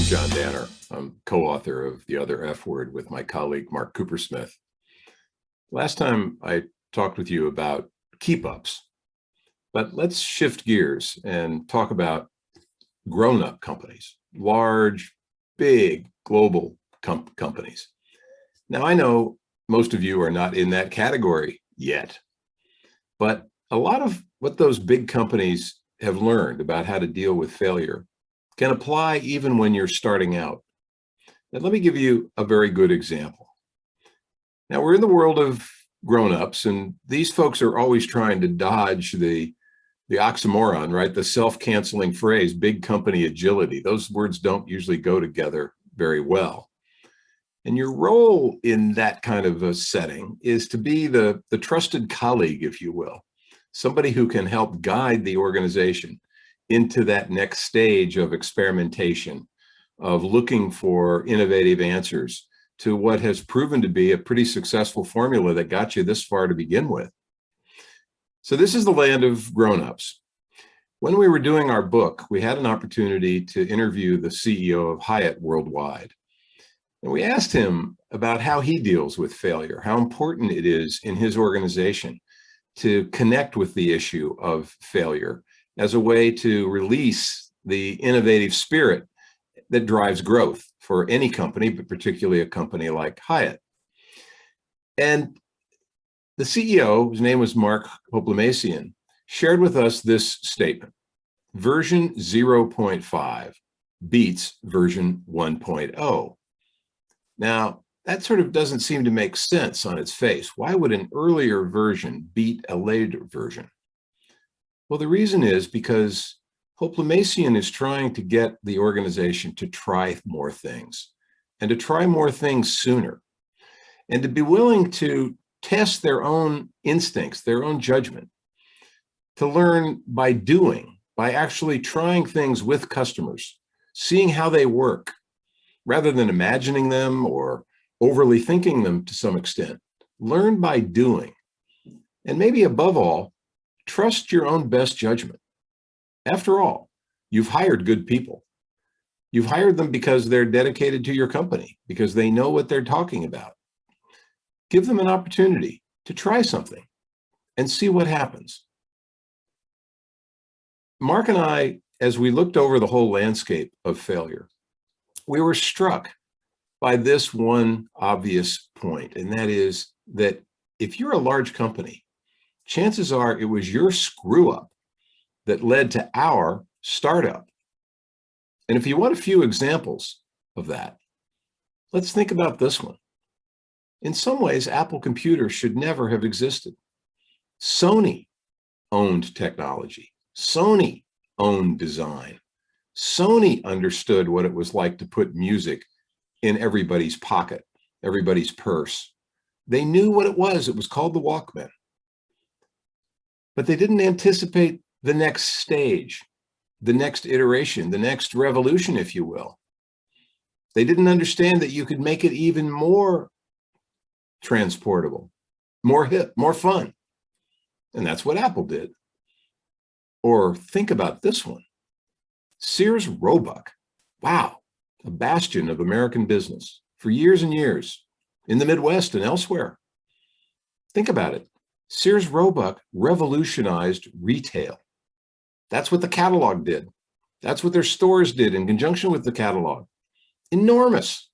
John Danner. I'm co-author of The Other F Word with my colleague, Mark Coopersmith. Last time I talked with you about keep-ups, but let's shift gears and talk about grown-up companies, large, big, global companies. Now, I know most of you are not in that category yet, but a lot of what those big companies have learned about how to deal with failure can apply even when you're starting out. And let me give you a very good example. Now, we're in the world of grown-ups, and these folks are always trying to dodge the oxymoron, right? The self-canceling phrase, big company agility. Those words don't usually go together very well. And your role in that kind of a setting is to be the trusted colleague, if you will, somebody who can help guide the organization into that next stage of experimentation, of looking for innovative answers to what has proven to be a pretty successful formula that got you this far to begin with. So this is the land of grown-ups. When we were doing our book, we had an opportunity to interview the CEO of Hyatt worldwide. And we asked him about how he deals with failure, how important it is in his organization to connect with the issue of failure as a way to release the innovative spirit that drives growth for any company, but particularly a company like Hyatt. And the CEO, whose name was Mark Complacency, shared with us this statement: version 0.5 beats version 1.0. Now, that sort of doesn't seem to make sense on its face. Why would an earlier version beat a later version? Well, the reason is because Complacency is trying to get the organization to try more things and to try more things sooner and to be willing to test their own instincts, their own judgment, to learn by doing, by actually trying things with customers, seeing how they work, rather than imagining them or overly thinking them to some extent. Learn by doing. And maybe above all, trust your own best judgment. After all, you've hired good people. You've hired them because they're dedicated to your company, because they know what they're talking about. Give them an opportunity to try something and see what happens. Mark and I, as we looked over the whole landscape of failure, we were struck by this one obvious point, and that is that if you're a large company, chances are it was your screw up that led to our startup. And if you want a few examples of that, let's think about this one. In some ways, Apple Computer should never have existed. Sony owned technology. Sony owned design. Sony understood what it was like to put music in everybody's pocket, everybody's purse. They knew what it was. It was called the Walkman. But they didn't anticipate the next stage, the next iteration, the next revolution, if you will. They didn't understand that you could make it even more transportable, more hip, more fun. And that's what Apple did. Or think about this one. Sears Roebuck. Wow, a bastion of American business for years and years in the Midwest and elsewhere. Think about it. Sears Roebuck revolutionized retail. That's what the catalog did. That's what their stores did in conjunction with the catalog. Enormous.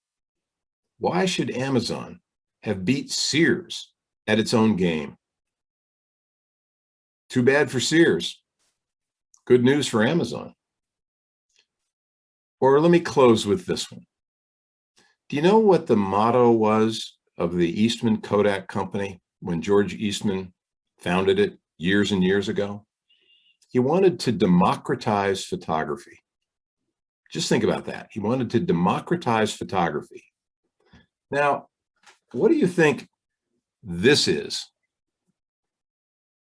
Why should Amazon have beat Sears at its own game? Too bad for Sears. Good news for Amazon. Or let me close with this one. Do you know what the motto was of the Eastman Kodak Company when George Eastman founded it years and years ago? He wanted to democratize photography. Just think about that. He wanted to democratize photography. Now, what do you think this is?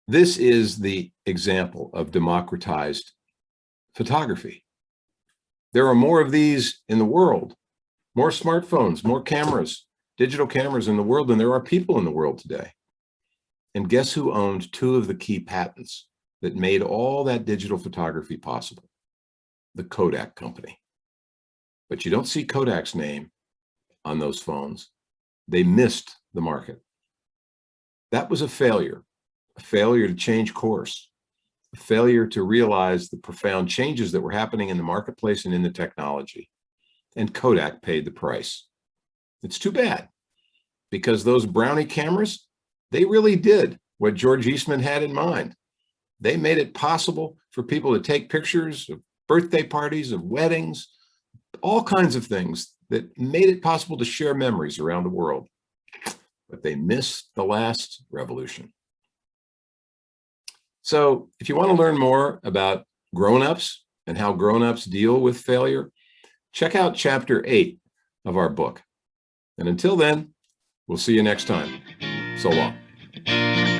This is the example of democratized photography. There are more of these in the world, more smartphones, more cameras, digital cameras in the world than there are people in the world today. And guess who owned two of the key patents that made all that digital photography possible? The Kodak Company. but you don't see Kodak's name on those phones. They missed the market. That was a failure to change course, a failure to realize the profound changes that were happening in the marketplace and in the technology. And Kodak paid the price. It's too bad, because those Brownie cameras, they really did what George Eastman had in mind. They made it possible for people to take pictures of birthday parties, of weddings, all kinds of things that made it possible to share memories around the world. But they missed the last revolution. So if you want to learn more about grown-ups and how grown-ups deal with failure, check out chapter 8 of our book. And until then, we'll see you next time. So long.